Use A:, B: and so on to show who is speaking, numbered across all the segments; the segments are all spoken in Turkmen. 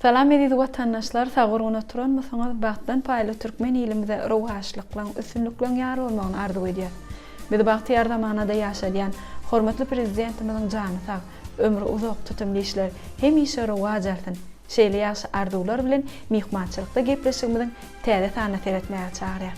A: Salam ediz vatandaşlar, sagırgyna turanmasaňyz bagtdan paýly türkmen ilimizde rowhaşlyklaryň, üstünlikleriň ýary bolmagyny arzu edýär. Biz bagty ýardamanada ýaşadýan hormatly prezidentimiziň jany sag, ömrü uzak tutumly işler hemişe rowaj alsyn. Şeýle ýaşy arzuwlar bilen mihmançylykda gepleşigimiziň täze sany seretmäge çagyrýar.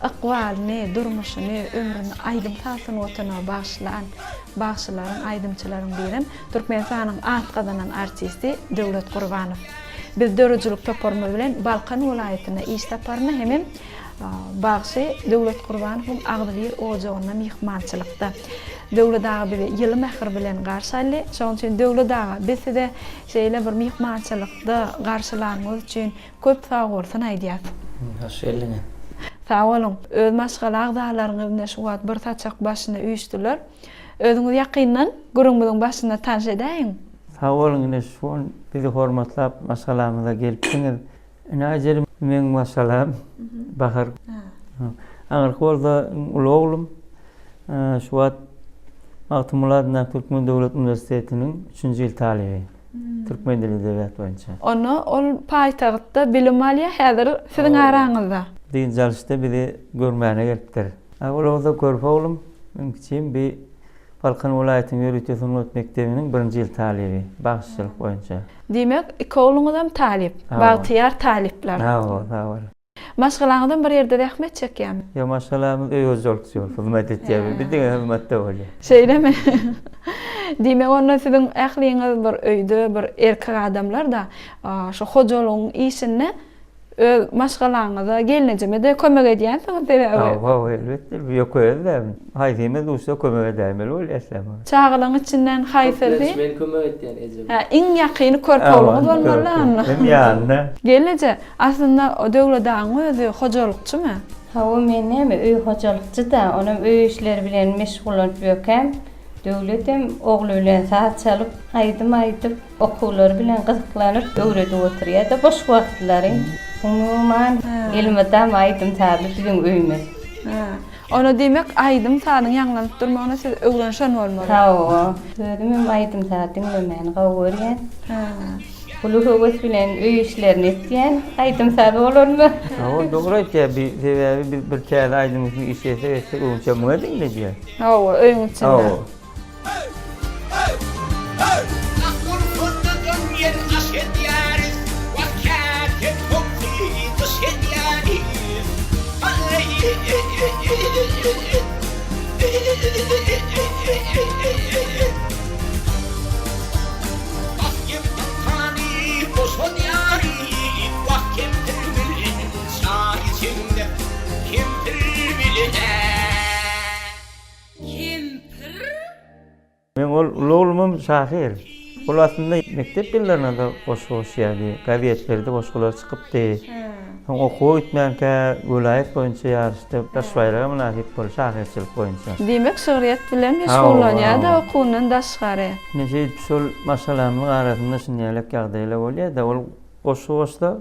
A: Aqwalyny, durmuşyny, ömrüni aýdym tasyny otana bagşylaryň, aýdymçylaryň birim Türkmenistanyň at gazanan artisti Döwlet Gurbanow. Biz dörüjülük toparma bilen Balkan welaýatyna iş taparmy hemem bagşy Döwlet Gurbanowyň Agdyr ojagyna mihmançylykda. Döwlet ağa bizi ýyly mähir bilen garşy aldy. Şoň üçin Döwlet ağa bizi şeýle bir mihmançylykda garşylanyňyz üçin köp sag bolsun aýdýar.
B: Hoş geldin.
A: Sağ olun. Öz maşgal agdalaryňyz şu wagt bir taçak başyna üýtdiler. Özüňiz ýakyndan gürüňiziň başyna tanış edäýin.
B: Sağ olun, şu bizi hormatlap maşgalamyza gelipdiňiz. Näjerim men maşgalam Bahar. Aňyr bolsa ulu oglum şu wagt Agtymyladyň Türkmen Döwlet Üniversitetiniň 3-nji ýyl talyby. Türkmen dili edebiyat boýunça.
A: Onu ol paýtagtda bilim alýar, häzir siziň araňyzda.
B: Diň jalşyda bizi görmäne gelipdir. Awalda görüp oglum, men kiçim bir Balkan welaýatynyň ýöretýän sunat mektebiniň 1-nji ýyl talyby, bagşyçylyk boýunça.
A: Demek, iki oğluňyzam talip, bagtyýar talipler.
B: Ha.
A: Maşgalaňyzdan bir ýerde rahmet çekýärmi?
B: Ya maşgalamyz öýözjülük ýol, hyzmat etýär. Biziň hyzmatda bolýar.
A: Şeýlemi? Demek, onda siziň ähliňiz bir öýde bir erkek adamlar da şu hojalygyň işini maşgalaňyza gelinejeme de kömek edýänsiňiz sebäbi.
B: Ha, elbetde. Ýok edýärmi? Haýsymyz usta kömek edýärmi bolýar.
A: Çağlaň içinden haýsyrdy.
C: Men kömek etýän ejem.
A: Ha, iň ýakyny körp oğluňyz bolmaly.
B: Hem ýanyna.
A: Gelije, aslında o döwlet ağa özü hojalykçymy?
D: Ha, o menem öý hojalykçy da, onam öý işleri bilen meşgul bolup ýökem. Döwletem ogly bilen saat çalyp, aýdym okulary bilen gyzyklanyp öwredip oturýar da boş wagtlaryň. Umuman elmedam aýdym taýly biziň öýümiz.
A: Onu demek aýdym taýyň ýaňlanyp durmagyna siz öwrenşen bolmaly.
D: Ha, sözüm aýdym taýy dinlemän gowurýan. Bulu höwes bilen öý işlerini etýän, aýdym taýy bolarmy?
B: Ha, dogry aýtýar. Bir täze aýdymyň işi etse, öňçe muňa dinledýär.
A: Ha, öýüň içinde.
B: Men ulu oglumam şahyr. Ol aslında mektep ýyllarynda da goşgoşýardy. Gazetlerde goşgular çykypdy. Okuw etmänkä welaýat boýunça ýarşyda daşbaýraga münasip bol şahyrçylyk boýunça.
A: Demek, şöhret bilen meşgullanýar da okundan daşgary.
B: Neçe şol maşgalamyň arasynda şunýalak ýagdaýlar bolýar da ol goşgoşda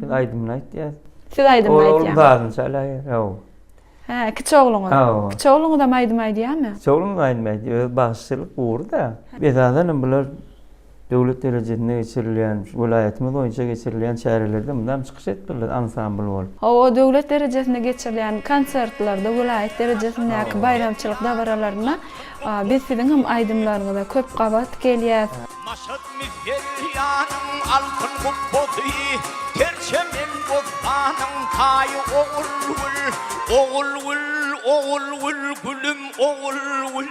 B: aýdymlaýtýar.
A: Siz aýdymlaýtýar.
B: Ol bazyn çalýar.
A: Ha, kiçi oğluňyz. Kiçi oğluňyz da aýdym-aýdýarmy?
B: Çoğulun aýdym-aýdýar, bagşyçylyk uğurda. Bezadan bular döwlet derejesinde geçirilýän, welaýatymyz boýunça geçirilýän şäherlerde bundan çykyş etdiler, ansambl bolup.
A: O döwlet derejesinde geçirilýän konsertlarda, welaýat derejesindäki bayramçylyk dawralaryna biz siziň hem aýdymlaryňyza köp gabat gelýär.
E: Maşat miferyanın altın kubbotu, terçemin bozdanın kayı oğul gülüm oğul.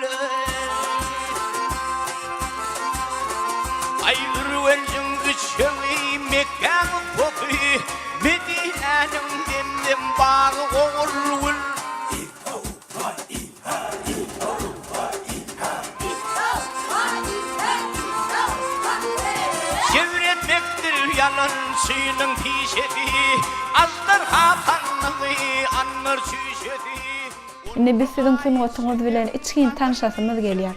E: Ayrıvencin içeri Mekke'nin koku, Medine'nin demdim bağı oğul. Çevretmektir yalan suyunun pişeti, azlar hatanlığı anlar çüşeti.
A: Indi biz sizin sungatyňyz bilen içkin tanışasymyz gelýär.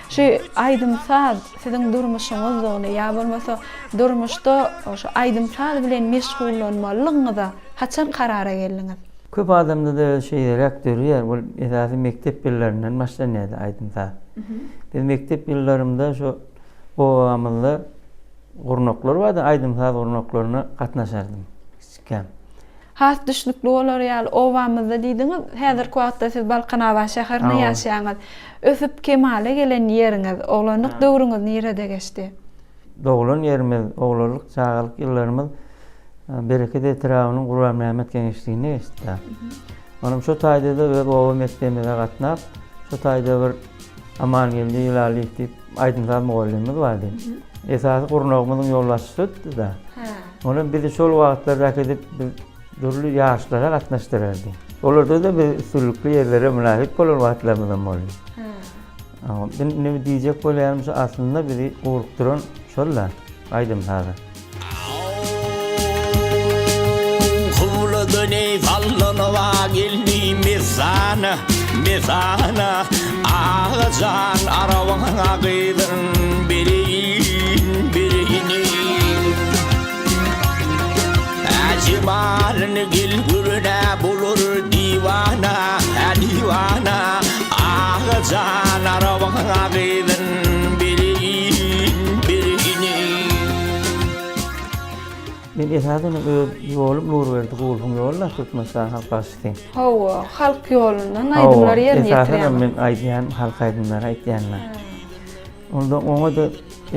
A: Şu aýdymsaz sizin durmuşyňyz ya bolmasa durmuşda şu aýdymsaz bilen meşgullanmalygyňyza haçan karara geldiňiz?
B: Köp adamda da şeyler görýär. Bu esasy mektep ýyllarinden başlanýardy aýdymsaz. Biz mektep ýyllarymda şu o amylla gurnoklar vardı, aýdymsaz gurnoklaryna gatnaşardym. Kiçikem.
A: Has düşnükli olar ýaly owamyzda diýdiňiz. Häzirki wagtda siz Balkanaba şäherinde ýaşaýaňyz. Ösüp kemale gelen ýeriňiz, oglanlyk döwrüňiz nirede geçdi?
B: Doglan ýerimiz, oglanlyk çağalyk ýyllarymy bereket etrafynyň Gurban Mähmet geňişligine geçdi. Onum şu taýda da öz owa mektebime gatnap, şu taýda bir aman geldi ýylaly diýip aýdymsaz mugallimimiz bardy. Esasy gurnogymyzyň ýolbaşçysy da. Onum bizi şol wagtlarda edip dürli ýaşlara gatnaşdyrardy. Olarda da bir sürlükli ýerlere münasip bolan wagtlarymyzdan boldy. Ben ne diýjek bolýarym şu aslında bizi urukduran şollar aýdymsaz.
E: Döney sallanıva geldi mezana, mezana ağacan arawana gıydın biriyini Acimarını gel gürüne bulur divana, divana ağacan arawana gıydın biriyini
B: Ben esasen ýolum Nurberdi gulfun ýoluna tutmasa halkaşdy.
A: Hawa, halk ýolundan aýdymlar ýerine ýetirýär.
B: Esasen men aýdýan halk aýdymlar aýdýanlar. Onda oňa da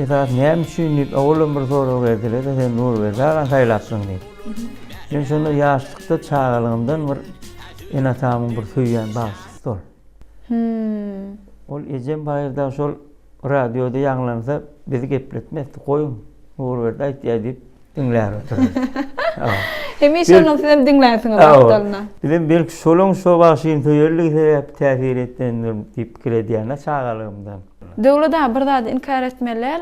B: esas näme düşünip awlum bir soraw berdiler, sen Nurberdi alan saýlapsyň diýip. Men şonu ýaşlykda çağalygymdan bir enatamyň bir söýýän bagşysy ol. Ol ejem baýyrda şol radioda ýanglansa bizi gepletmezdi. Goýun Nurberdi aýtýar diýip dinler oturur.
A: Hemişe onu sizem dinlersiňiz wagtlaryna.
B: Bilen belki şolun şo başyň töýerlik sebäp täsir etdendir diýip giredýärler çağalygymdan.
A: Döwlete bir zat inkar etmeler,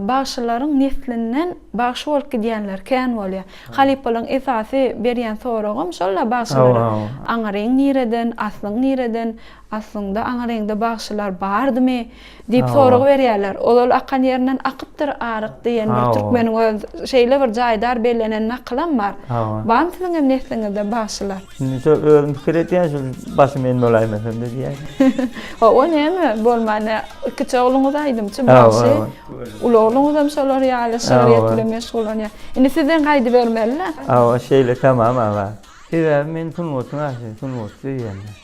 A: bagşylaryň neslinden bagşy bolup gidýänler kän bolýar. Halipalyň esasy berýän soragym şolla bagşylar. Aňaryň nireden, aslyň nireden, aslında aňaryňda bagşylar bardymy diýip sorag berýärler. Olar akan ýerinden akypdyr aryk diýen bir türkmeniň öz şeýle bir jaýdar belenen naklam bar. Bam siziň nesliňizde bagşylar.
B: Şimdi şu özüm fikir etýän şu başym men bolaýmysyn diýär.
A: O näme bolmany kiçi oğluňyz aýdymçy bagşy. Ulagyňyz hem şolar ýaly şeýle bilen meşgullanýar. Indi sizden gaýdy bermeliler.
B: Şeýle tamam ama. Sebäbi men sunwatsyň aşy, sunwatçy ýerler.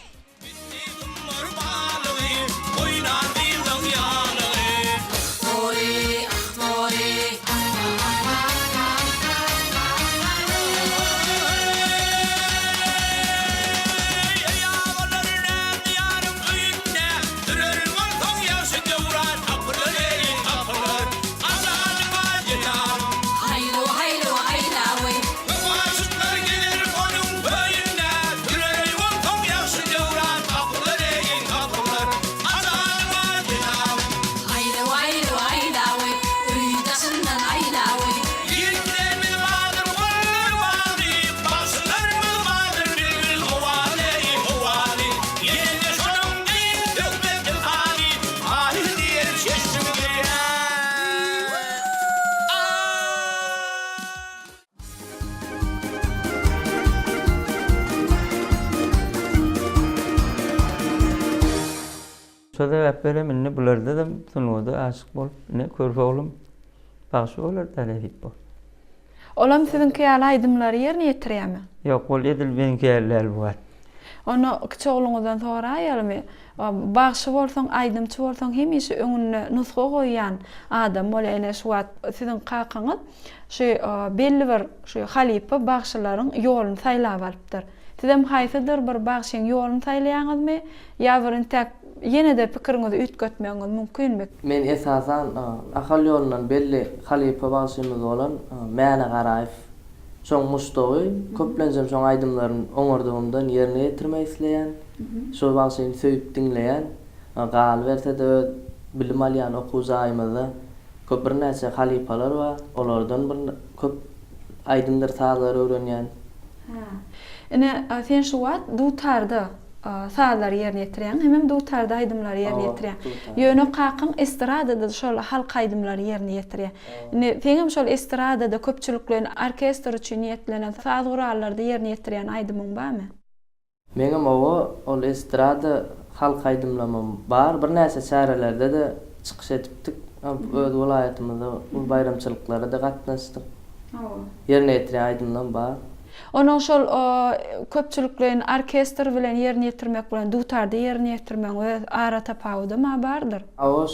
B: Sebäp beremini bularda da sunwada aşyk bolup ne körpe oğlum bagşy bolar talep bol.
A: Olam siziň käýäl aýdymlary ýerine ýetirýärmi?
B: Ýok, bol edil men käýärler bar.
A: Onu kiçi oğluňyzdan soraýarmy? Bagşy bolsaň, aýdymçy bolsaň hemişe öňüne nusga goýýan adam bolýan şu wagt siziň kakaňyz şu belli bir şu halipa bagşylaryň ýoluny saýlap alypdyr. Sizem haýsydyr bir bagşyň ýoluny saýlaýaňyzmy? Ýa birin tek yine de pikiriňizi ütgetmeňiz mümkinmi?
C: Men esasan ahal ýolundan belli halipa bagşymyz bolan Mäne Garaýew şoň Mustawy köplenjem şoň aýdymlaryň oňardygymdan ýerine ýetirmek isleýän, şo bagşyny söýüp dinleýän, gal berse de bilim alýan okuwjaýymyzda köp bir näçe halipalar bar, olardan bir köp aýdymlar taýlary öwrenýän.
A: Ene sen şu wagt dutarda sağlar yerine yetiren hem dutarda aydımlar yerine yetiren. Yönü kakın estradada şol halk aydımlar yerine yetiren. Feňem şol estradada köpçülüklerin orkestr üçin niyetlenen saz gurallarda yerine yetiren aydymyň barmy?
C: Meňem ol estrada halk aydymlamam bar. Bir näçe çärelerde de çykyş etipdik. Öz welaýatymyzda bu bayramçylyklara da gatnaşdyk. Yerine yetiren aydymlam bar.
A: Onun şol köpçülüklerin orkestr bilen yerine yetirmek bilen dutarda yerine yetirmek we ara tapawdy ma bardyr?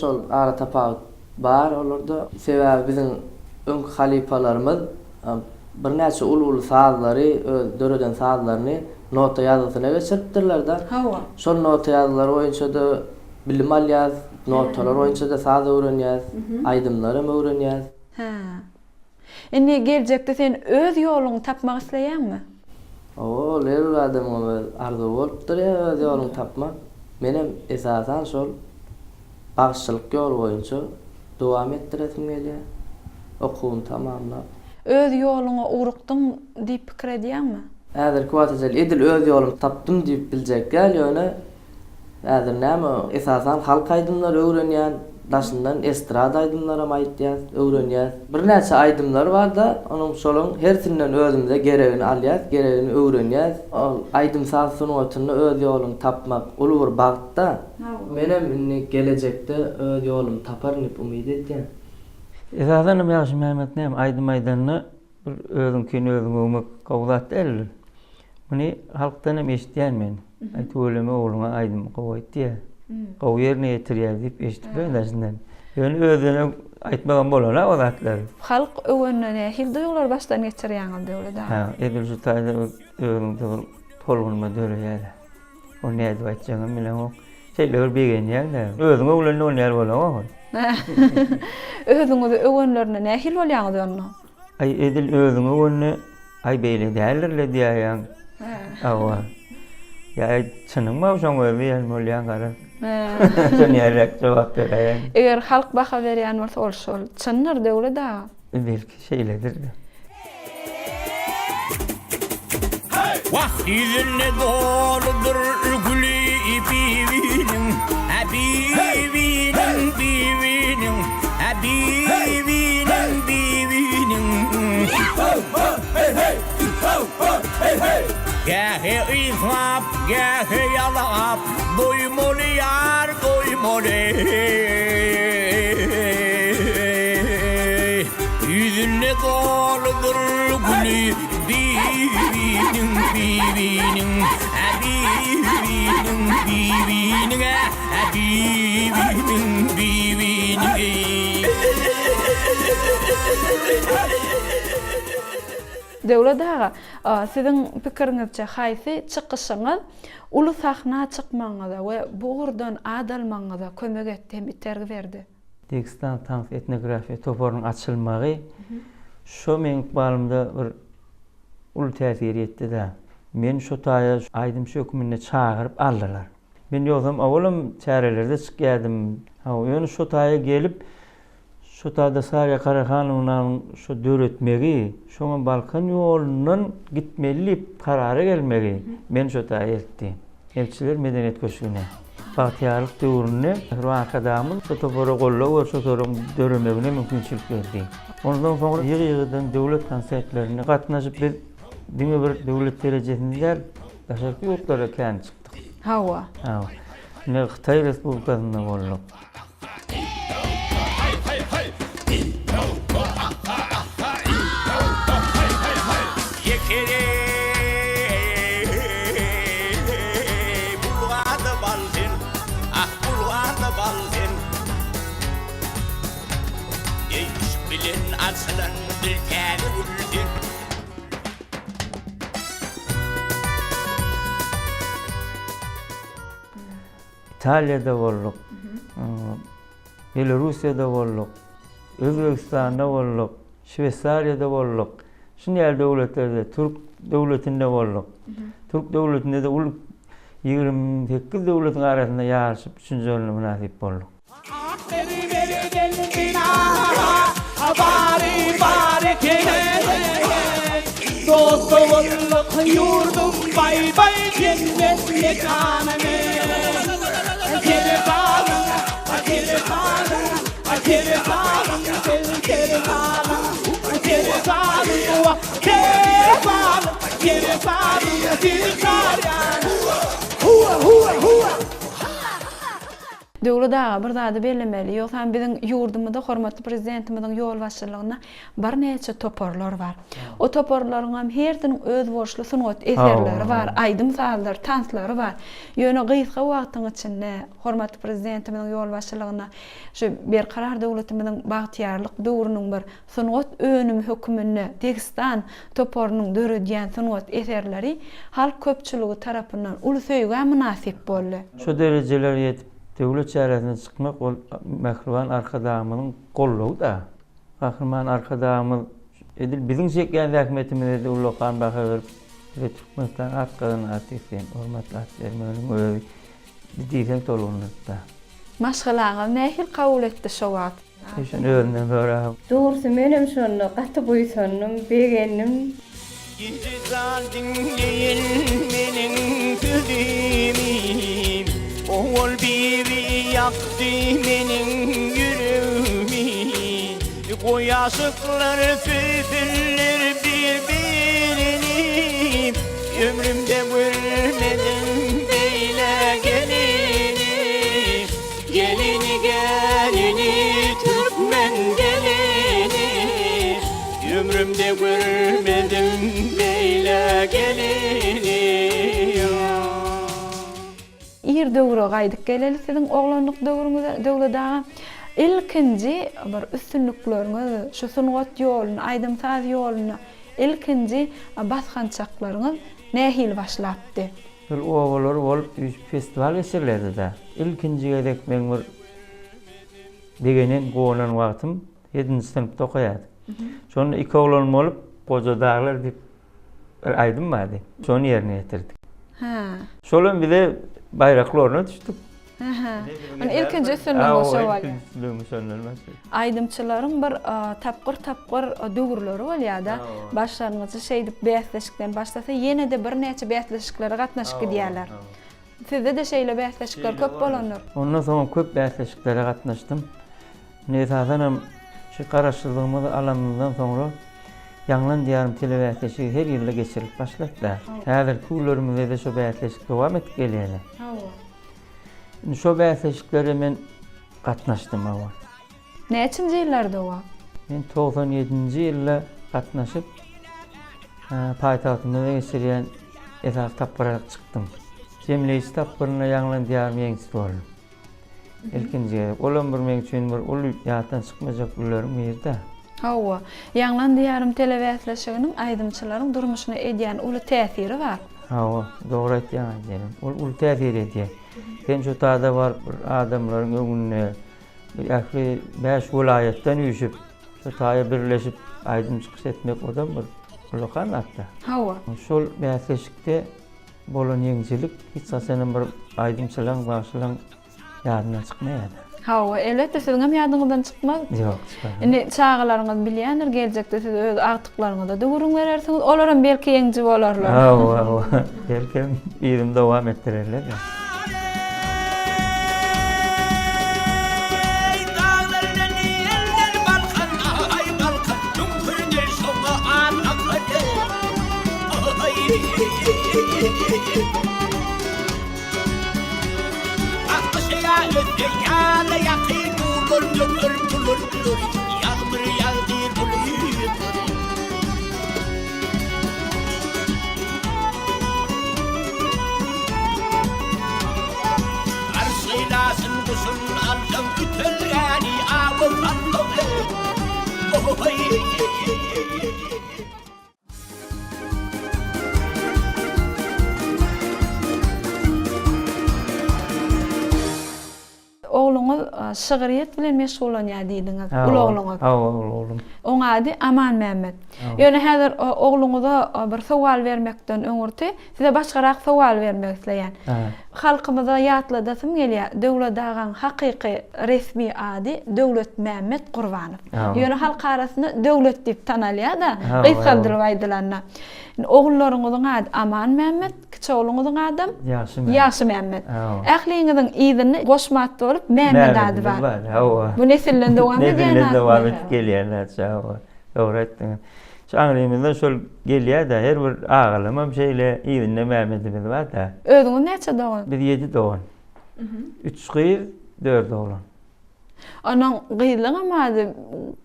C: Şol ara tapawut bar olurdu. Sebäbi biziň öňkü halipalarymyz bir näçe ulu sazlary, döreden sazlaryny nota ýazysyna geçiripdirler da. Şol nota ýazylary boýunça da bilim alýar, notalar boýunça da saz öwrenýär, aydymlary öwrenýär.
A: Indi geljekde sen öz ýoluňy tapmak isleýänmi?
C: Ler adamyň arzu bolupdyr öz ýoluny tapmak. Menem esasan şol bagşçylyk ýoly boýunça dowam etdiresim gelýär. Okuwumy tamamlap.
A: Öz ýoluňa urukdyň diýip pikir edýänmi?
C: Häzir kwatajal edil öz ýolumy tapdym diýip biljek ýöne. Häzir näme esasan halk aydymlary öwrenýän. Daşyndan estrada aydymlara aýtýar, öwrenýär. Bir näçe aydymlar bar da, onuň şoluň hersinden özümde geregini alýar, geregini öwrenýär. Aydym saz sunuwatyny öz ýoluny tapmak uly bir bagtda. Menem gelecekde öz ýolumy tapar diýip umyt edýän.
B: Esasen ýaşy Mehmet näme aydym aydanyny bir özüňkini özüň öwmek gowlat el. Muny halkdan hem eşitýän men. Aýtylmy ogluňa aydym gowaýtdy. Gowy ýerine ýetirýär diýip eşitdim daşyndan. Ýöne özüne aýtmagan bolar o zatlar.
A: Halk öwrenene hil duýgular başdan geçirýän döwlet.
B: Edil şu taýda özüňde tolgunma döreýär. O näde aýtjagyň bilen o şeýler begenýär. Özüň öwrenene olýar bolar.
A: Özüňizi öwrenlerine näme hil bolýaňyz onu?
B: Edil özüň öwrenene beýle dällerle diýýän. Awa. Ya çynyňmy şoň öwren bolýan gara. Şonýarek jogap berýän.
A: Eger halk baha berýän bolsa ol şol çynnyr döwlet da.
B: Belki şeýledir.
E: Wah yüzüne doludur gülü bivinin, bivinin, bivinin, bivinin, bivinin. Gâhe izlap, gâhe yalap, doymalı yar, doymalı. Yüzüne doludur gülü bivinin, bivinin, bivinin, bivinin, bivinin, bivinin.
A: Döwlet ağa, siziň pikiriňizçe haýsy çykyşyňyz uly sahna çykmaňyza we buğurdan adalmaňyza kömek etdi hem itergi berdi?
B: Dagestan tank etnografiýa toporunyň açylmagy şo meň balymda bir uly täsir etdi da. Men şo taýa aýdym şökümine çagyryp aldylar. Men ýozam awalym çärelerde çykýardym. Ýöne şo taýa gelip şo taýda Sariýa Karahanownaň şo döretmegi, şoňa Balkan ýolundan gitmeli karara gelmegi men şo taýa etdi. Elçiler medeniýet köşüne. Bahtiyarlyk döwrüne Ruan kadamyň şo topora gollaw we şo torum döremegine mümkinçilik berdi. Ondan soňra ýygy-ýygydan döwlet konsertlerine gatnaşyp diňe bir döwlet derejesinde daşak ýurtlara kän çykdyk.
A: Hawa.
B: Ne Xitay Respublikasyna bolduk.
E: Açılan ülkeni buldun.
B: İtalya'da bolduk. Belorussiýada bolduk. Özbekistanda bolduk. Şweýçariýada bolduk. Şunday döwletlerde Türk döwletinde bolduk. Türk döwletinde de 28 döwletiň arasynda ýaşaşyp 3-nji ýylyny münasip bolduk.
F: Dostluğunluk yurdum bay bay cennet mekanını Geri kalın, geri kalın, geri kalın, geri kalın Geri kalın, geri kalın, geri kalın Hua, hua, hua
A: Döwlet daga bir zady bellemeli. Ýoksa biziň ýurdumyzda hormatly prezidentimiziň ýol başçylygyna bir neçe toporlar bar. O toporlaryň her biriniň öz borçly sunat eserleri bar, aýdym sallar, tanslary bar. Ýöne gysga wagtyň içinde hormatly prezidentimiziň ýol başçylygyna şu bir karar döwletimiziň bagtyarlyk döwrüniň bir sunat önüm hökmüne Tegistan toporunyň döredýän sunat eserleri halk köpçüligi tarapyndan uly söýge münasip boldy.
B: Şu dereceler yetip döwlet çäresine çykmak ol Mehriban arkadamynyň gollugy da. Gahryman arkadamy edil biziň çekýän häkmetimiz de ulokan baha berip ve Türkmenistan arkadan atýan hormatly atýarmanyň öýü diýsen tolunlukda.
A: Maşgalaga nähil kabul etdi şo wagt.
B: Eşin öýünden böre.
D: Doğrusu menem şonu gaty boýsanyň begenim
E: İntizar dinleyin benim gözümü Oğul biri yaktı benim yüreğimi Koyasıklar süzüller birbirini Ömrümde görmedim böyle gelini Gelini gelini Türkmen gelini Ömrümde görmedim böyle gelini
A: Ir döwre gaýdyk geleli siziň oglanlyk döwrüňizde döwletdaga ilkinji bir üstünlükleriniz, şu sungat ýoluny, aýdymsaz ýoluny ilkinji basgançaklaryňyz nähil başlapdy?
B: Bir owalar bolup festival geçirildi da. İlkinji gedek men bir degenen golan wagtym 7-nji sınıfda okuýardy. Şonu iki oglan bolup goja daglar diýip bir aýdym bardy. Şonu ýerine ýetirdik.
A: Ha.
B: Şolun bir de bayraklarına düştük.
A: Hani ilkinji üstünlüğü şo bolýar. Aýdymçylaryň bir tapgyr döwürleri bolýar-da. Başlaryňyzy şey diýip bäsleşikden başlasa ýene de bir näçe bäsleşiklere gatnaşyk edýärler. Sizde de şeýle bäsleşikler köp bolanlar.
B: Ondan soň köp bäsleşiklere gatnaşdym. Nesadanam şu garaşdyrlygymyzy alanyndan soňra Ýanglan diýarim telebäsleşigi her ýylda geçirilip başlapdy. Häzir kullarymyzda da şo bäsleşik dowam etip gelýär. Şo bäsleşiklere men gatnaşdym awal.
A: Näçinji ýyllarda o?
B: Men 97-nji ýylda gatnaşyp paýtagtymyzda geçirýän esas tapyra çykdym. Jemleýiş tapyryna ýanglan diýarim ýeňsi boldum. Ilkinji olam bir men üçin bir uly ýatdan çykmajak güllerim berdi.
A: Hawa, ýanglan diýarim telebäsleşiginiň aýdymçylaryň durmuşyna edýän uly täsiri bar.
B: Hawa, dogry aýtýan. Uly täsir edýär. Hem şu taýda bar adamlaryň öňüne ýa-da 5 vilayetden üýşüp, şu taýa birleşip aýdymçylyk etmek odam bir ulokan atda.
A: Hawa.
B: Şol bäsleşikde bolan ýeňçilik hiç sasynyň bir aýdymçylygyň başlaryň ýadyna çykmaýar.
A: Hawa, elbetde siziň hem ýadyňyzdan çykmaz.
B: Ýok, çykmaz.
A: Indi çağalaryňyz bilýändir, geljekde siz öz agtyklaryňyza döwrüň berersiňiz, olaram belki ýeňji bolarlar.
B: Hawa, belki ýerim dowam etdirerler.
A: Oğluňyz şygyryýat bilen meşgullanýar diýdiňiz. Ul oğluňyz.
B: Hawa, oğlum.
A: Oň ady Aman Mehmet. Ýöne häzir oğluňyza bir sowal bermekden öňürti, size başgarak sowal bermek isleýän. halkymyza ýatladasym gelýär. Döwlet agan hakyky resmi ady Döwlet Mehmet Gurbanow. Ýöne halk arasynda döwlet diýip tanalýar da, gysgaldyryp aýdylanna. Oglullaryňyzyň ady Aman Mehmet, kiçi oğluňyzyň adam Ýaşy Mehmet. Ähliňiziň ýygyny goşmat bolup Mehmet ady bar. Bu nesilden dowam edýän.
B: Nesilden dowam edip gelýärler. Dogry etdiň. Şaňrymyzda şol gelýär da her bir agalymam şeýle ýygyny Mehmetimiz bar da.
A: Özüňiz näçe dogan?
B: Biz 7 dogan. 3 gyýyr, 4 oglan.
A: Onuň gyýlygy mady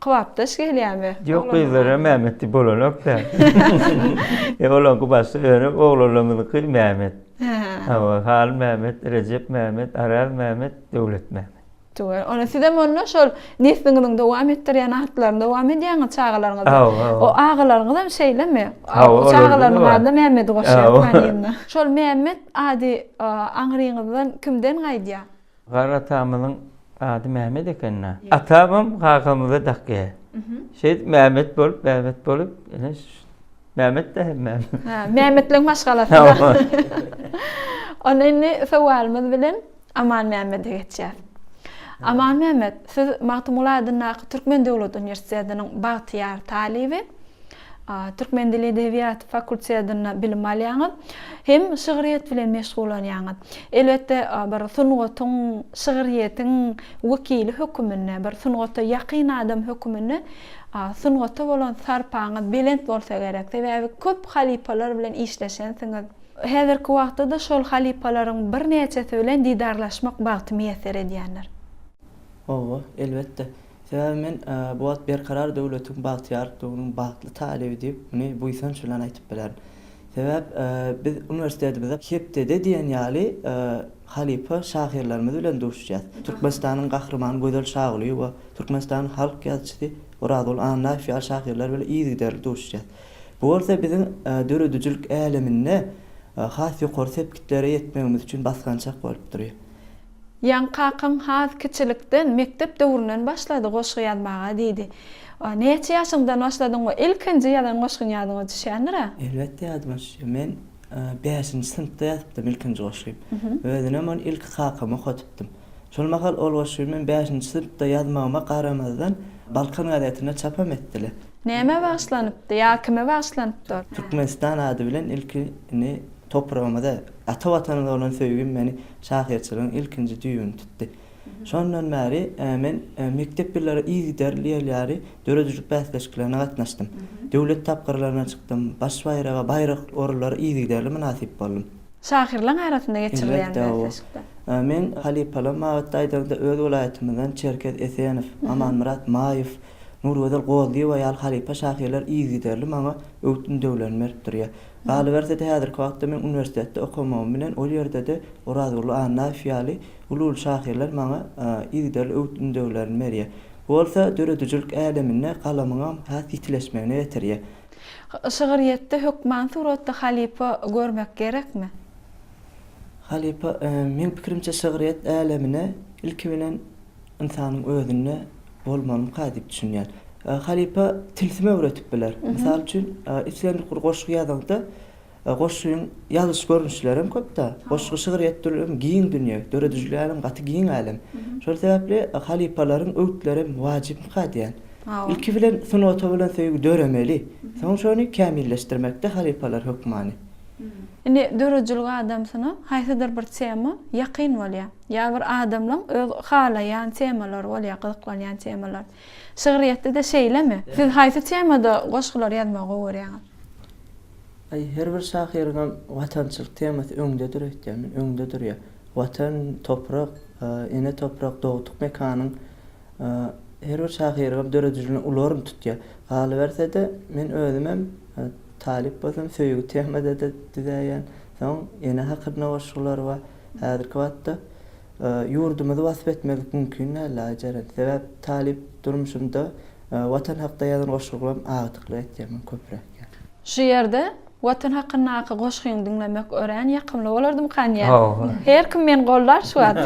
A: kybapdaş gelýärmi?
B: Ýok, gyýlary Mehmetdi bolanok da. Olan kubasy öňe oglanlarymyzy Mehmet. Hal Mehmet, Recep Mehmet, Aral Mehmet, Döwlet Mehmet.
A: Doğru. Ona sizem onunla şol nesliňiň dowam etdirýän atlaryny dowam edýän çağalaryňyz. O agalaryňyz hem şeýlemi? Çağalaryň ady Mehmet goşýar. Şol Mehmet ady aňryňyzdan kimden gaýdýar?
B: Gara atamynyň ady Mehmet ekenna. Atamym gagamyza dakýa. Şeýit Mehmet bolup, Mehmet de Mehmet.
A: Mehmetliň maşgalasy. Ona indi sowalymyz bilen Aman Mehmet'e geçýär. Aman Mehmet, siz Magtymuladyň Türkmen Döwlet Üniversitetiniň bagtyar talibi, Türkmen dili edebiyat fakültesinden bilim alýaňyz, hem şygyryýat bilen meşgul bolýaňyz. Elbetde bir sungatyň, şygyryýatyň wekili hökümine, bir sungata ýakyn adam hökümine, sungata bolan sarpaňyz belent bolsa gerek. Sebäbi köp halipalar bilen işleşensiňiz. Häzirki wagtda şol halipalaryň bir neçesi bilen didarlaşmak bagty meýser edýänler.
C: Elbette. Sebäbi men bu wagt berkarar döwletiň bagtyarlygynyň bagtly talebi diýip, muny bu ýsan şulan aýtyp bilerim. Sebäp biz üniversitetimizde Kepdede diýen ýaly halipa şahyrlarymyz bilen duşýar. Türkmenistanyň gahrymany Gözel Şaguly we Türkmenistanyň halk ýazgysy Oradul Annafi şahyrlar bilen ýygyder duşýar. Bu bolsa biziň döredüjilik äleminde has ýokary sepkitlere ýetmegimiz üçin basgançak bolup durýar.
A: Yan kakan has kiçilikden mektep döwründen başlady goşgy ýazmaga diýdi. Neçe ýaşyňdan başladyň? Ilkinji ýadan goşgy ýazyňy düşýändir?
C: Elbetde ýazmaşy. Men 5-nji synpda ýazypdym ilkinji goşgy. Özüne men ilk kakamy okypdym. Şol mahal ol goşgy men 5-nji synpda ýazmagyma garamazdan Balkan gazetine çapam etdiler.
A: Näme başlanypdy? Ýa kime başlanypdy?
C: Türkmenistan ady bilen ilkini toprağımda ata vatanymda olan söýgüm meni şahyrçylygyň ilkinji düýbüni tutdy. Şondan bäri men mektep birleri ýygyderliýärleri döredüjilik bäsleşiklerine gatnaşdym. Döwlet tapgyrlaryna çykdym. Baş bayraga bayrak orulary ýygyderli munasip boldum.
A: Şahyrlaryň arasynda geçirilýän bäsleşikler.
C: Men halipalar Mawat aýdygda öz welaýatymyzdan Çerkez Eseňew, Aman Murat Maýew, Nurwedel Gozly we ýaly halipa şahyrlar ýygyderli maňa öwtün döwlerini berip durýar. Üniversitede häzirki wagtda men üniversitetde okumam bilen ol ýerde de Oradul Annafi ýaly ulul şahyrlar maňa ýygyderli öwtün döwlerini berýär. Bu bolsa döredüjilik äleminde galamyňam has ýitileşmegine ýeterýär.
A: Şygyryýatda hökman suratda halipa görmek gerekmi?
C: Halipa men pikirimçe şygyryýat älemine ilki bilen insanyň özüne bolmany kadip düşünýär. Halipa tilsime öwretip biler. Misal üçin islendik goşgy ýazganda goşgyň ýazyş görnüşleri hem köp da. Goşgy şygyryýat türlüm giň dünýä, döredüjilerim gaty giň alem. Şol sebäpli halipalaryň öwtleri wajyp kadýan. İlki bilen sunata bilen söýgü döremeli. Soň şonu kamilleşdirmekde halipalar hökmany.
A: Indi döredüjilik adamsyna haýsydyr bir tema ýakyn bolýar. Ýa bir adamlaň öz halaýan temalar bolýar, gyzyklanýan temalar. Şygyryýatda da şeýlemi? Siz haýsy temada goşgylar ýazmagy öwrenýäňiz?
C: Her bir şahyryň watançylyk temasy öňde durýar, öňde durýar. Watan, toprak, ene toprak, dogtuk mekanyň her bir şahyryň döredüjiliğini ularym tutýar. Haly bersede men özümem talip bolsam söýgü temada da diýýän. Soň ene hakyna goşgylar we häzirki wagtda ýurdumyzy wasp etmek mümkin näle jarat. Sebäp talip durmuşymda watan hakda ýazan goşgylarym agtykly etýän köprek.
A: Şu ýerde watan hakyna goşgyň dinlemek ören ýakymly bolardym kanýa. Her kim men gollar şu wagt.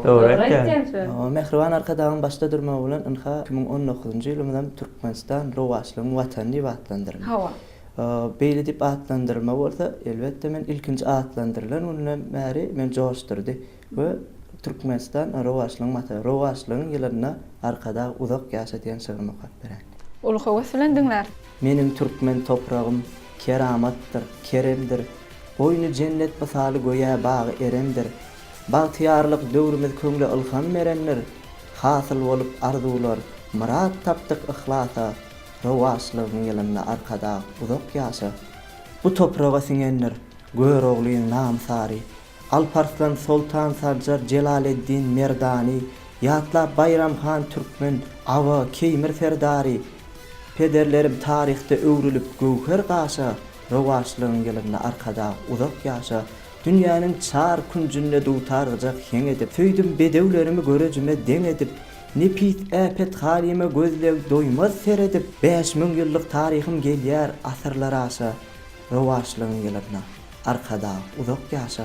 B: Dogry etdiň.
C: Mehriban arkadaşym başda durmak bilen 2019-njy ýylymdan Türkmenistan Rowaşlygyň watany diýip atlandyryn.
G: beýle dip atlandyrma bolsa elbetde men ilkinji atlandyrylan ondan bäri men joşdurdy we Türkmenistan rowaşlygyň mata rowaşlygyň ýylyna arkada uzak ýaşadýan şeýle berän.
A: Uluha weselendingler.
G: Menim türkmen toprağım keramatdır, keremdir. Boynu cennet basaly goýa bagy eremdir. Bagtyarlyk döwrümiz köňle ilham berenler. Hasyl bolup arzular, murat tapdyk ihlasa. Rowaşlygyň ýylyna arkada uzak ýaşa. Bu toprağa siňenler, Gör oglyň namsary. Alparslan Sultan Sarjar Celaleddin Merdani, Yatla Bayramhan Türkmen, Awa Keymir Ferdari. Pederlerim tarihte öwrülüp göwher gaşa, rowaşlygyň ýylyna arkada uzak ýaşa. Dünýäniň çar kunjunde dutarjak heň edip, söýdüm bedewlerimi görejime deň edip, nepis äpet halime gözlew doýmaz seredip, 5000 ýyllyk taryhym gelýär asyrlar aşa, rowaşlygyň ýylyna arkada uzak ýaşa.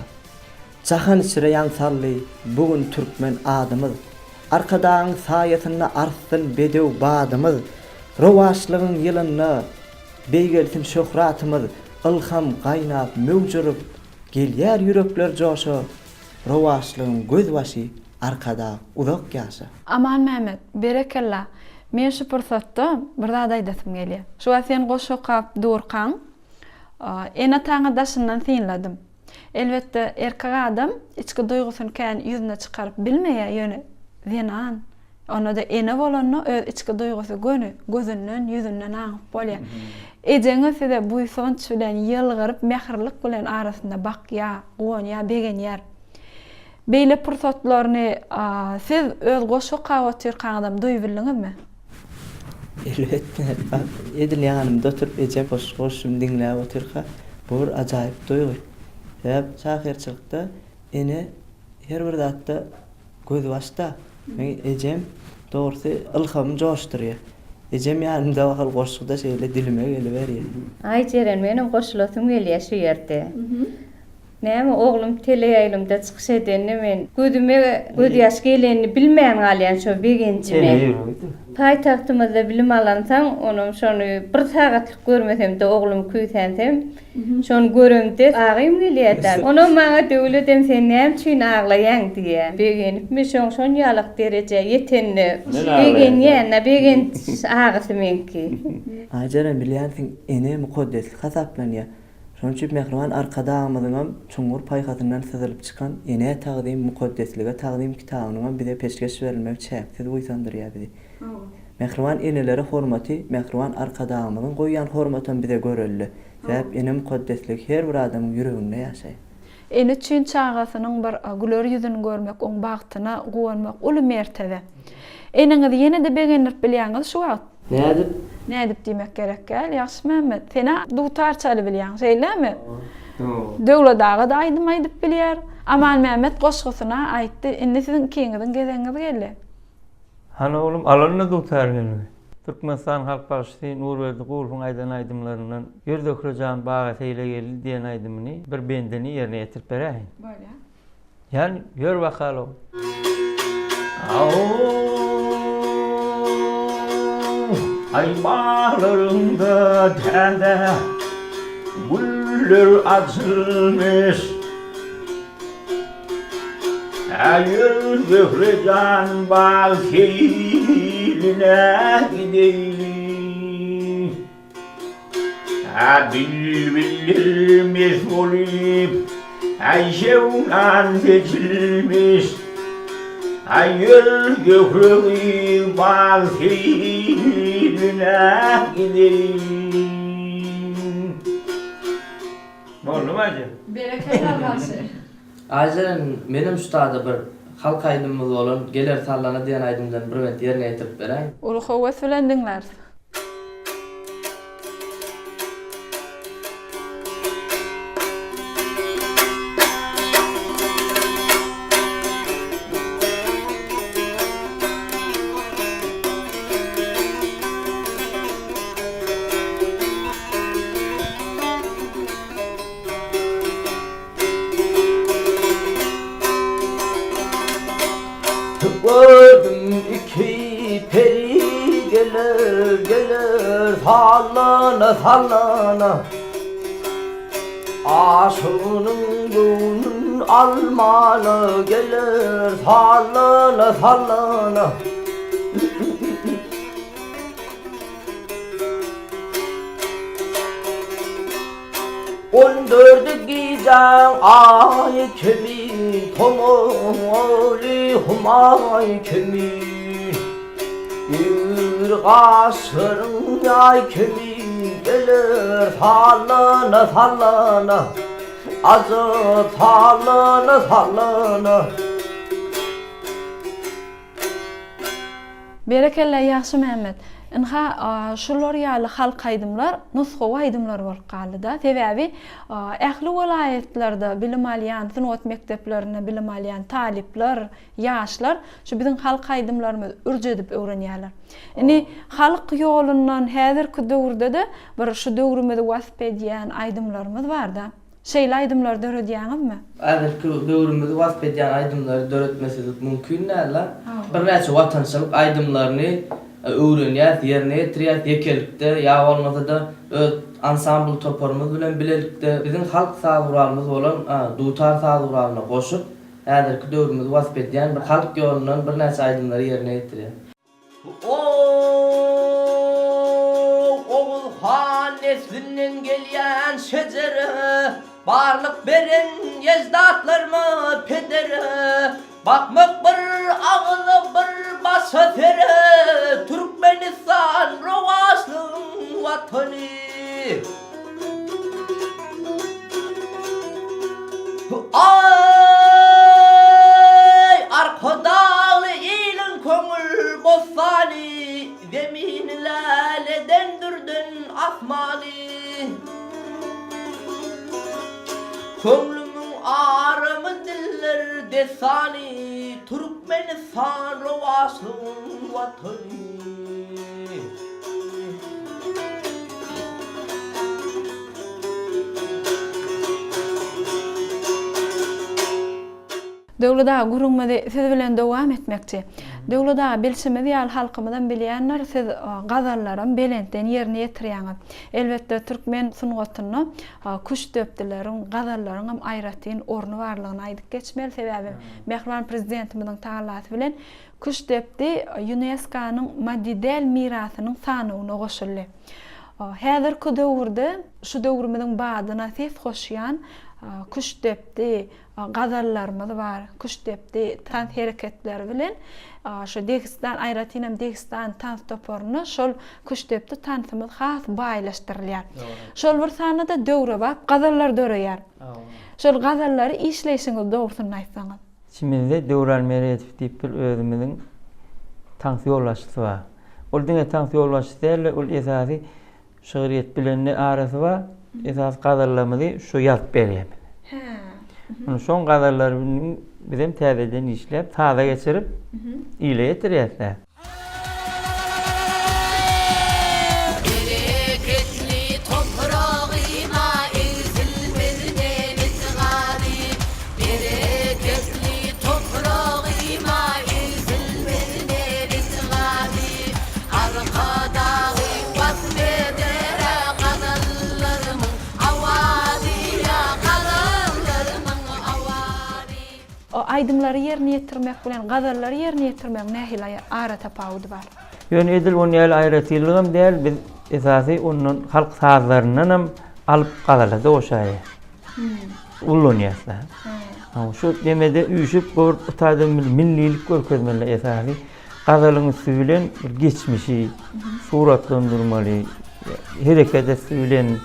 G: Jahan içre ýansarly bugün türkmen adymyz, arkadaň saýatyna arstyn bedew badymyz, rowaşlygyň ýylyna beýgelsin şöhratymyz, ilham gaýnap möwjurup gelýär ýürekler joşa, rowaşlygyň göz başy arkada uzak ýaşa.
A: Aman Mehmet, berekella. Men şu pursatda bir zat aýdasym gelýär. Şu sen goşokap durkan, ene taňa daşyndan synladım. Elbette erkek adam içki duýgusyny kän ýüzüne çykaryp bilmeýär ýöne zenan. Ona da ene bolanyny öz içki duýgusy gözünden, ýüzünden aňyp bolýar. Ejeňe size bu sonç bilen ýylgyryp mähirlik bilen arasynda bakýa, goňya begenýär. Beýle pursatlaryny siz öz goşokap otyrkan adam duýubildiňizmi?
G: Elbetde. Edil ýanymda oturup eje goşum diňläp otyrka, bu bir ajaýyp duýgy. Hep çahyrçylykda ene her bir zatda göz başda. Men ejem dogry ilham joşdurýar. Ejem ýanymda wagtyl goşukda şeýle dilime geliberýär.
D: Ay jeren menim goşulasym gelýär şu ýerde. Näme oglum teleýaýlymda çykyş edenni men göz ýaş gelenini bilmeýän galýan şo begençime. Paýtagtymyzda bilim alansaň, onum şonu bir sagatlyk görmesem-de oglum küýsensem, şonu göremde agym gelýär. Onum maňa döwletem sen näme üçin aglaýan diýär. Begenip me şon ýalyk derece ýetenni begenýän, begen agasy menki.
G: Ajaran bilýänsiň ene mukaddes hasaplanýar. Şonuň üçin Mehriban arkadaýymyzyň çuňur paýhatyndan syzylyp çykan ene tagdym mukaddeslige tagdym kitabynyň bize peşkeş berilmek çäksiz uýsandyrýar bizi. Mehriban eneleri hormaty, Mehriban arkadaýymyzyň goýan hormatyn bize göreldi. Sebäp ene mukaddeslik her bir adamyň ýüreginde ýaşaýar.
A: Ene üçin çağasynyň bir güler ýüzüni görmek, oň bagtyna gowanmak uly mertebe. Eneňiz ýene-de begenip bilýäňiz şu wagt. Nädip diýmek gerek gel, ýaşy Mehmet. Sena dutarçaly bilýän, şeýlemi? Döwlet daga da aýdyp bilýär. Aman Mehmet goşgusyna aýtdy, indi siziň kiňiziň gezeňiz geldi.
B: Hana oğlum alanına dutar geldi. Türkmenistan Halk Başçısı Nurverdi Gulfun aydan aydımlarından Yurdökürcan bağa seyle geldi diyen aydımını bir bendini yerine getirip bereyim.
A: Böyle.
B: Yani gör bakalım. Ay bağlarında tende güller açılmış, Yurdökürcan bağa seyline gideyim. Bülbüller meşgulüm, şevlan seçilmiş, Yurdökürcan bağa seyline gideyim. Oldu mu acaba?
A: Berekeler başı.
C: Aýjaran menim ustada bir halk aýdymyz bolan geler sallana diýen aýdymdan bir wagt ýerine ýetirip beräň.
A: Uluha weselendingler.
G: Gördüm iki peri
C: gelir gelir sallana sallana aşığının gönlün almana gelir sallana sallana 14 giden ay kimi tomoli humay kimi bir kasırın ay kimi gelir sallana sallana azı sallana sallana
A: Berekella yaxşı Mehmet. Inha şular ýaly halk aýdymlar, nusxawa aýdymlar bolup galdy-da. Sebäbi ähli welaýetlarda bilim alýan, sünnet mekdeplerine bilim alýan talipler, ýaşlar şu bizim halk aýdymlarymyz urjedip öwrenýärler. Indi halk ýolundan häzirki döwürde-de bir şu döwrümizde wasp edýän aýdymlarymyz bar-da. Şeýle aýdymlar döredýäňizmi?
C: Häzirki döwrümizde wasp edýän aýdymlary döretmeslik mümkin näle. Bir näçe watançylyk aýdymlaryny öwrenýär, ýerine ýetirýär, ýekelikde ýa bolmasa da öz ansambl toparymyz bilen bilelikde bizim halk sagyrlarymyz bolan dutar sagyrlaryna goşup häzirki döwrümizde wasp edýän bir halk ýolundan bir näçe aýdymlary ýerine ýetirýär. Oğul han neslinden gelýän şejere barlyk beren ejdatlarıma pedere bakmak bir ağılı bir basafere Türkmenistan rovaşlığın vatanı Ay arkadalı ilin köngül bostani zemin laleden dürdün asmani Könglümün ağrımı diller desani Türkmenistan rovaşlığın vatanı
A: Döwleda gurulmady siz bilen dowam etmekçi. Döwleda bilşimiz ýaly halkymyzdan bilýänler siz gazallarym belentden ýerine ýetirýäňiz. Elbetde türkmen sungatyny kuş döpdilerin, gazallaryň hem aýratyn ornu barlygyny aýdyp geçmeli sebäbi Mehman prezidentimiziň taýlasy bilen kuş döpdi UNESCO-nyň madidel mirasynyň sanyna goşuldy. Häzirki döwürde şu döwrümizin badyna ses goşýan kuş döpdi gazallarymyz bar. Kuş döpdi tans hereketleri bilen şu Degistan aýratyn hem Degistan tans toparyny şol kuş döpdi tansymyz has baýlaşdyrylýar. Şol bir sanyda döwre bap gazallar döreýär. Şol gazallary işleýişiňiz dogrusyny aýtsaňyz.
B: Şimdide Döwral Meretov diýip bir özümiziň tans ýollaşçysy bar. Ol diňe tans ýollaşçysy däl, ol esasy şeýriýet bilen arasy bar. Esas gazallarymyzy şu ýazyp berýär. Onu son gazallarını bizim täzeden işläp, taza geçirip ile ýetirýärler.
A: Aýdymlary ýerine ýetirmek bilen gazallary ýerine ýetirmek nähili ara tapawudy bar.
B: Ýöne edil onu ýaly aýratylygam däl, biz esasy onun halk sazlaryndan hem alyp gazalada oşaýar. Ullanýarlar. Şu demede üýüşüp bir utadan millilik görkezmeli esasy gazalyň üstünden bir geçmişi suratlandyrmaly, hereket etmeli,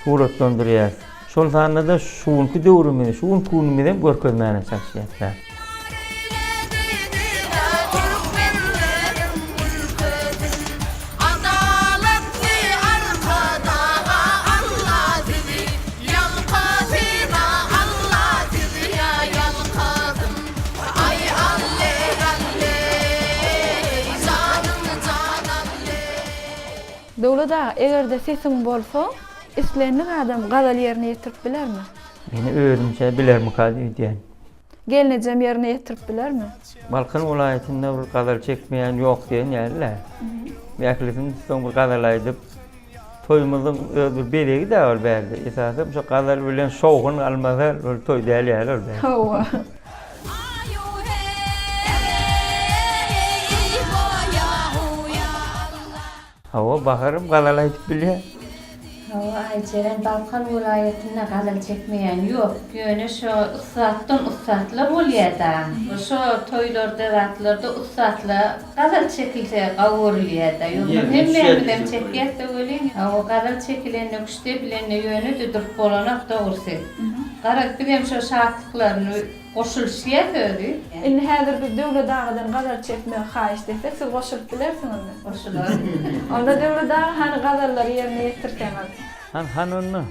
B: suratlandyrýar. Şol sanyda şuňky döwrümi, şuň kunumydan görkezmäne çalışýarlar.
A: Döwleda egerde sesim bolsa, islenlik adam gazal ýerine ýetirip bilermi?
B: Meni öýrümçe bilermi kady diýen.
A: Gelnejem yerine yetirip bilermi?
B: Balkan vilayetinde bir kadar çekmeyen yok diyen yerler. Meklisin son bir kadar aydıp toyumuzun bir belegi de var belki. Esasım şu kadar bilen şoğun almazlar, toy değil yerler belki.
A: Hova.
B: Hava bakarım kadar aydıp biliyor.
D: Hava Ayceren Balkan vilayetinde kadar çekmeyen yok. Yönü şu ıssatlar oluyordu. Şu toylarda, ratlarda ıssatlar kadar çekilse kavuruluyordu. Hemmemden çekiyette öyle. O kadar çekilen nöküşte bilen yönü düdürüp olanak doğrusu. Karak bilem şu şartlıklarını koşuluşuya öyle.
A: Indi häzir bir döwlet dağıdan kadar çekmeye haýyş desek, siz goşup bilersiňizmi?
D: Koşulur.
A: Onda döwlet dağı hani kadarları yerine yetirtemez.
B: Hanını.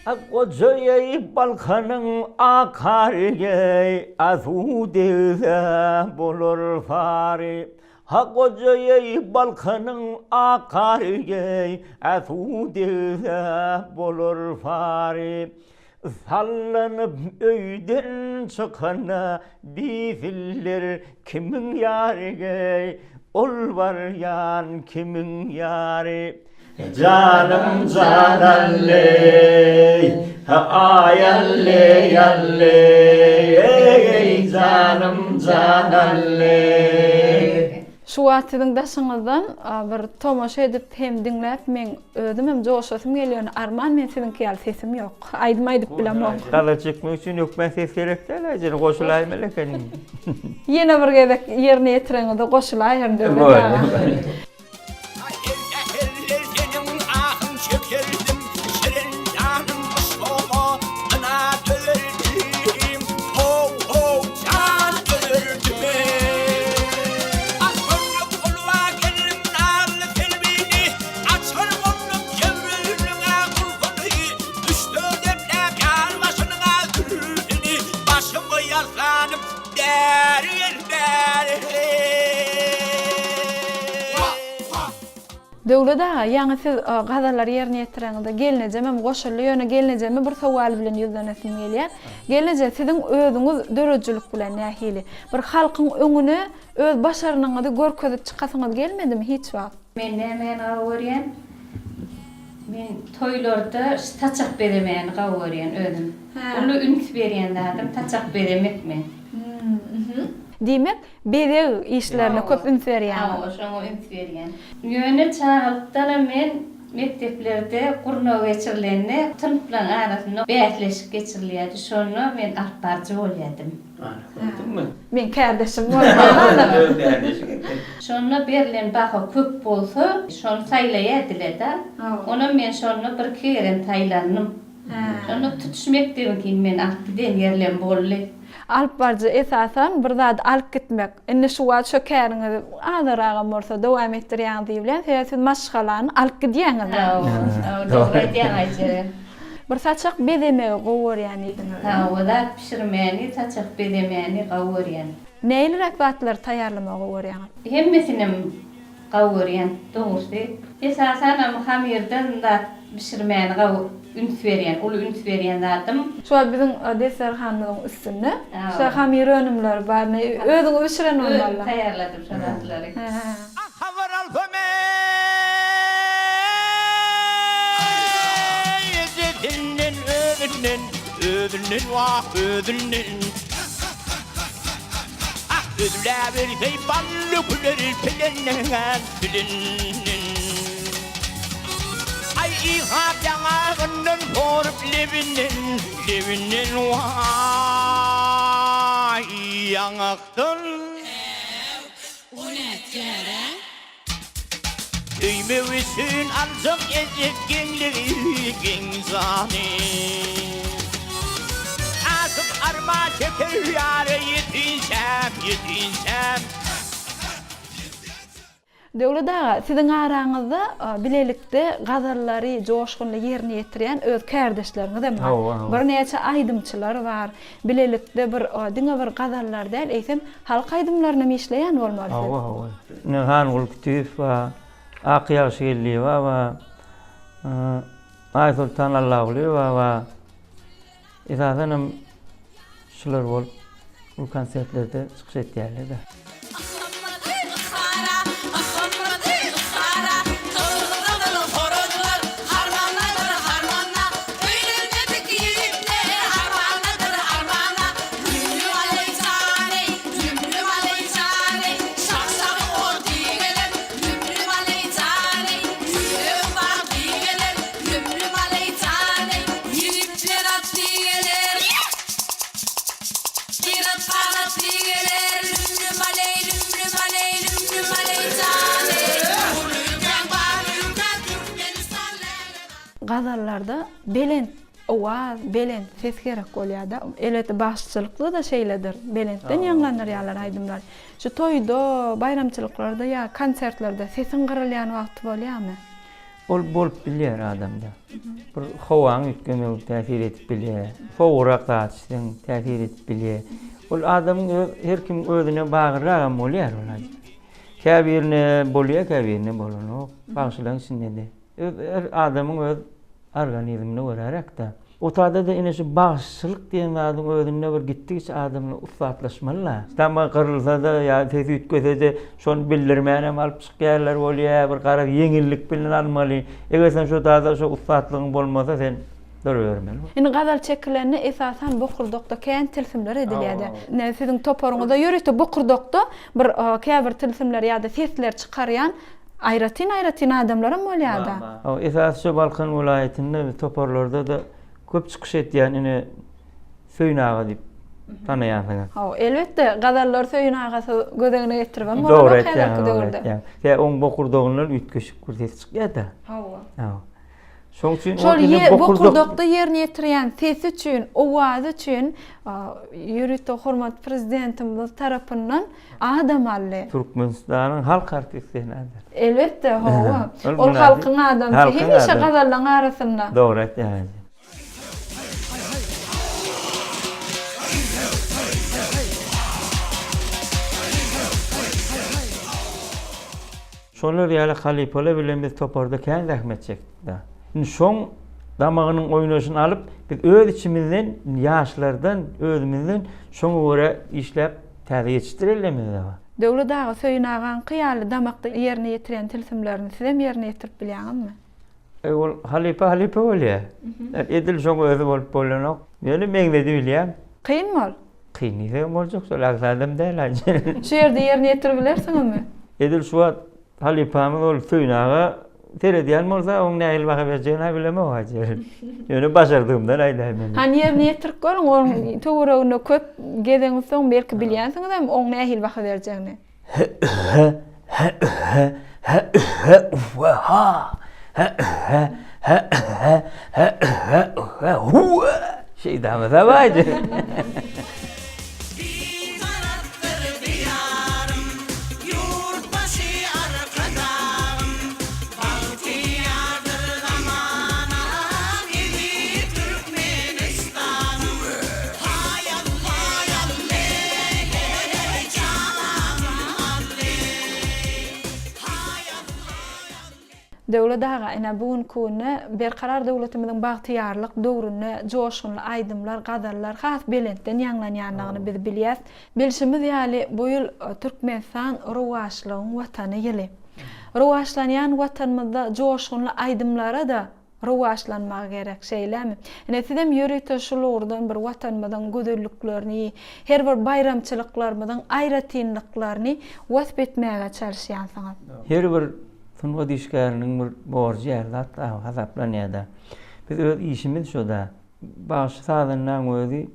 B: Akocayı Balkanın akargey azudeze bulur fari. Akocayı Balkanın akargey azudeze bulur fari. Sallanıp öyden çıkana diziller kimin yargey ol var yan kimin yari. Canım canalley, ayalley alley, canım canalley.
A: Şu wagtyň daşyňyzdan bir tomaşa edip hem dinläp men özüm hem joşasym gelýär. Arman men sizinki ýaly sesim ýok. Aýdyp bilemok.
B: Kala çekmek için yok ben ses gerek değil. Ajın koşulayım elekenin.
A: Ýene bir gezek yerine ýetireňizde goşulaýar döwlet dağı. Döwlet dağı, ýa-ni siz gazalar ýerine ýetireňizde gelnejem hem goşuly ýöne gelnejemi bir sowal bilen ýüzlenesim gelýär. Gelneje siziň özüňiz dörejilik bilen nähili? Bir halkyň öňüne öz başarynyňyzy görkezip çykasyňyz gelmedimi hiç wagt?
D: Men gawurýan. Men toylarda taçak beremeýän gawurýan özüm. Ulu üns berýän adam taçak beremekmi?
A: Diýmek, bede işlerine köp üns berýär.
D: Ha, şoňa üns berýän. Ýöne çağalypdan men mekteplerde gurnaw geçirilenini tınplan arasynda bätleşik geçirilýärdi. Şonu men artbarjy bolýardym.
A: Men kardeşim bolýar.
D: Şonu berilen baha köp bolsa, şonu saýlaýardylar. Ona men şonu bir kerem taýlandym. Şonu tutuşmak diýen men artdan yerlen bolly.
A: Alıp barjy esasan bir zat alyp gitmek. Indi şu wagt şo käriňiz azaraga bolsa dowam etdirýän diýilen, siz maşgalany alyp gidýäňiz.
D: Doğru diýen Ayjeren.
A: Bir saçak bedemege gowurýan idiniz.
D: Ha, o da pişirmeni, saçak bedemeni gawurýan.
A: Näýlerek zatlar taýýarlamagy gowurýan?
D: Hemmesinem gawurýan, dogusy. Esasan hamirden da pişirmeni üns berýän, ulu üns berýän zatym.
A: Şu biziň deserhanymyzyň üstünde şu hamir önümler bar, özüňiz pişiren onlarla.
D: Taýýarladym şu zatlary.
E: Havar alfame Yezetinden ödünden vah ödünden Ödüle bir ballı gülerir pelenen Ay ihap yanağından korup levinin vay yanaktan Öymevisin alzak ezip genliğin zani Asıp arma çeker yâre yetinsem
A: Döwlet dağı, siziň araňyzda bilelikde gazarlary joşgunly ýerine ýetirýän öz kardeşleriňiz hem bar. Bir näçe aýdymçylar bar. Bilelikde bir diňe bir gazarlar däl, eýsem halk aýdymlaryna meşleýän bolmaly.
B: Nehan ulktif we Aqya şeýli we Ay Sultan Allahly we esasanam şular bolup bu konsertlerde çıkış etdiler de.
A: Gazallarda belent owaz, belent ses gerek bolýar-da. Elbetde başçylykly da şeýledir. Belentden ýanglanýar ýalar aýdymlar. Şu toýda, bayramçylyklarda ýa konsertlerde sesin gyrylýan wagt bolýarmy?
B: Ol bolup bilýär adamda. Bir hawaň ütkemi täsir etip bilýär. Sowurak zatsyň täsir etip bilýär. Ol adamyň her kim özüne bagyragam bolýar olay. Käbirine bolýar, käbirine bolanok. Bagşylan içinde. Her adamyň öz organizmine görerek de. Otada da ine şu bağışçılık diyen adamın özüne bir gittikçe adamla uslatlaşmalılar. Tamam kırılsa da ya tezi ütkese de şonu bildirmeyenem alıp çıkıyarlar oluyor. Bir karar yengillik bilin almalı. Eğer sen şu tarzda şu ustatlığın olmasa sen duruvermeli.
A: Indi gazal çekilerini esasen bu kurdokta keyin tilsimler edilýärdi. Ne sizin toporuňyzda ýörükde bu kurdokta bir käbir tilsimler ýa-da sesler çykarýan ayratin adamlar bolýar-da.
B: O esas şu Balkan vilayetinde toporlarda da köp çıkış etýän ine Söýnaga dip tanaýansyňyz.
A: Ha, elbetde gazallar Söýnagasy gödegine getiribem.
B: Doğru etýän. Ya on bokurdogynyň ütkeşip gürses çykýar-da.
A: Ha.
B: Şoň üçin
A: Şol bokurdokda ýerine ýetirýän ses üçin, owaz üçin ýürütde hormat prezidentimiz tarapyndan adam ally.
B: Türkmenistanyň halk artistlerinidir.
A: Elbetde, ha. Ol halkyň adamy, hemişe gazallaryň arasynda.
B: Doğru etýän. Şolar ýaly halipalar bilen biz toparda kän zähmet çekdik. Şimdi şoň damagynyň oýnaşyny alyp biz öz içimizden ýaşlardan özümizden şoňa görä işläp täze ýetişdirelermiz däwa.
A: Döwlet dagy söýnagan kyýaly damakda ýerine ýetiren tilsimlerini sizem ýerine ýetirip bilýärmi?
B: Ol halipa bolýar. Edil şoň özü bolup bolanok. Meni meňde bilýär.
A: Kynmy?
B: Kynny boljak, şol adam däl.
A: Şu ýerde ýerine ýetirip bilersiňmi?
B: Edil şu halipamyz ol söýnaga terediýän bolsa oň näil baga berjegini bileme wajy. Ýöne başardygymdan aýdaýmyn.
A: Han ýerine ýetirip görüň, oň töwereginde köp gezeňiz soň belki bilýänsiňiz-de oň näil baga berjegini. Şey damada wajy. Döwlet daga ene bugün kunne berkarar döwletimiziň bagtyarlyk döwrüne joşgunly aýdymlar, gazallar has belentden ýanglanýanlygyny biz bilýäs. Bilşimiz ýaly bu ýyl Türkmenistan rowaşlygyň watany ýyly. Rowaşlanýan watanymyzda joşgunly aýdymlara da rowaşlanmagy gerek şeýlemi? Ene sizem ýörükde şulurdan bir watanymyzyň gözelliklerini, her bir bayramçylyklarymyzyň aýratynlyklaryny wasp etmäge çalışýansyňyz.
B: Her bir Tunwa dişgäriniň bir borjy ýerler hasaplanýar-da. Biz öz işimiz şoda. Başy sadynyň özi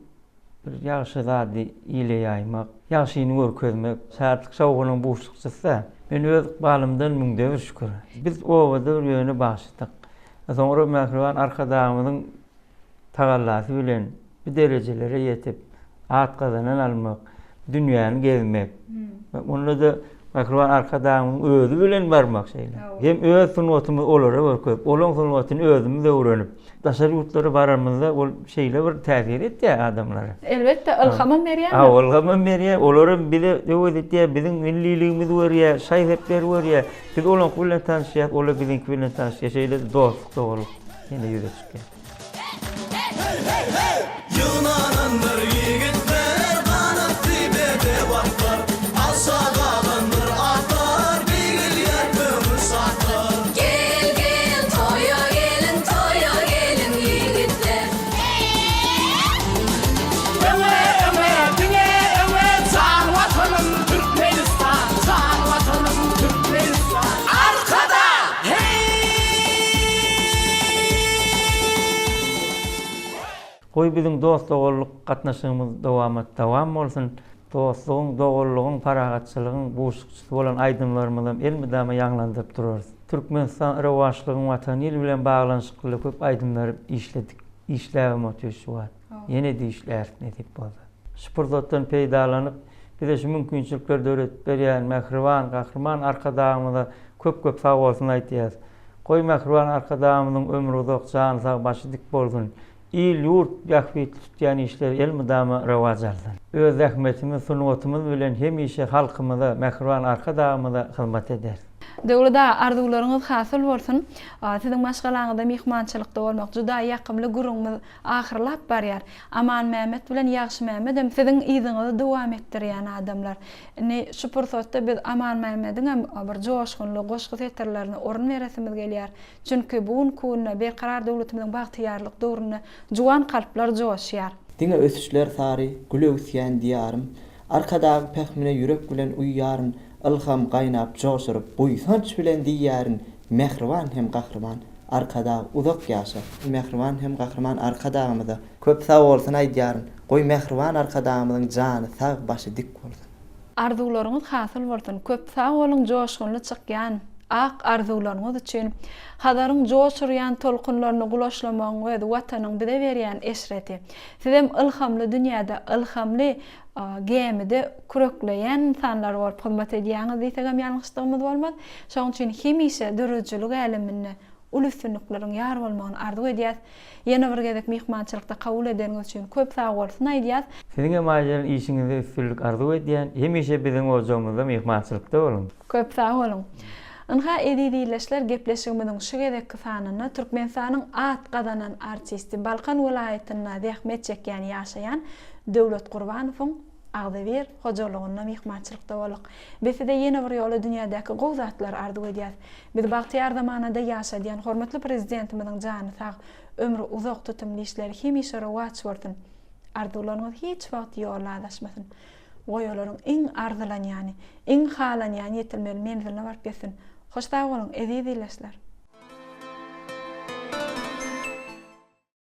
B: bir ýaşy zady ile ýaýmak, ýaşyny görkezmek, şäherlik şowgunyň boşlukçysy. Men öz balymdan müňde bir şükür. Biz owada ýöne başladyk. Soňra mähruwan arkadaşymyzyň tagallasy bilen bir derejelere ýetip, at gazanan almak, dünýäni gezmek. Onda da Makruan arkadaşımın özü bilen barmak şeyler. Hem öz sunwatymy olara görkezip, olan sunwatyny özümiz de öwrenip, daşary ýurtlara bararmyzda ol şeyler bir täsir etdi adamlara.
A: Elbetde ilhama berýär.
B: Ha, ilhama berýär. Olaryň bile döwlet etdi, biziň milliligimiz berýär, şaýhepler berýär. Biz olan bilen tanışýar, olar biziň bilen tanışýar, şeyler dostluk bolup ýene ýüze çykýar.
F: Yunanandır yigitler, kanatlı
B: Goý biziň dostluk gatnaşygymyz dowam bolsun. Dostlugyň, dogullugyň, paragatçylygyň buşukçysy bolan aýdymlarymyzdan elmidama ýanglandyryp durarys. Türkmenistan rewaçlygyň watan ýyl bilen baglanyşykly köp aýdymlar işledik. İşläwim ötüşi bar. Ýene-de işläp edip boldy. Spurtdan peýdalanyp bize şu mümkinçilikler döret berýän Mähriban gahrman arkadagymyza köp sag bolsun aýtýar. Goý Mähriban arkadagymyzyň ömrü uzak, jany sag, başy dik bolsun. İl yurt ýakby tutýan işler elmidama rewaç aldy. Öz ähmetimiz, sunwatymyz bilen hemişe halkymyza, Mähriban arkadagymyza hyzmat eder.
A: Döwlede arzuwlaryňyz hasyl bolsun. Siziň maşgalaňyzda mehmançylykda bolmak juda ýakymly gurulmy ahyrlap barýar. Aman Mämet bilen Ýagşy Mämedem siziň iziňizi dowam etdirýän adamlar. Şu pursatda biz Aman Mämediň hem bir joşgunly goşgy seterlerini orun beresimiz gelýär. Çünki bu gününe berkarar döwletimiziň bagtyarlyk döwrüne juwan kalplar joşýar.
G: Diňe ösüşler sary, gülewsýän diýarym. Arkadagy pehmine ýürek bilen uýýaryn. Ilham gaýnap joşuryp, buýsanç bilen diýärin, Mähriban hem gahrman arkada uzak ýaşa. Mähriban hem gahrman arkadagymyza köp sag bolsun aýdýaryn. Goý Mähriban arkadagymyzyň jany sag, başy dik bolsun.
A: Arzuwlaryňyz hasyl bolsun, köp sag bolun, joşgunly çykýan. Ak arzuwlaryňyz üçin hadaryň joşurýan tolkunlaryny gulaşlamagyň we watanyň bize berýän eşreti. Sizem ilhamly dünýäde ilhamly gemide kürekleyen insanlar bolup hyzmat edýäňiz diýsegem ýalňyşlygymyz bolmaz. Şoň üçin hemişe dörejçilik äliminde ulüsünlikleriň ýar bolmagyny arzu edýäs. Ýene bir gezek mehmançylykda kabul edeniňiz üçin köp sag bolsun aýdýas.
B: Siziň maýaryň işiňizde üstünlik arzu edýän, hemişe biziň ojamyzda mehmançylykda bolun.
A: Köp sag bolun. Ynha edidileşler gepleşigimiziň şu gezekki sanyny Türkmenistanyň at gadanan artisti Balkan welaýatyna zähmet çekýän ýaşaýan Döwlet Gurbanowyň Agdewer hojalygyna mehmançylykda bolduk. Bizde ýene bir ýoly dünýädäki gowzatlar arzu edýär. Biz bagtyar zamanynda ýaşadýan hormatly prezidentimiziň jany sag, ömrü uzak tutumly işleri hemişe rewaç bolsun. Arzuwlaryňyz hiç wagt ýoladaşmasyn. Goýalaryň iň arzulanýany, iň halanýany ýetilmeli menziline baryp gelsin. Hoş sag bolun, edidileşler.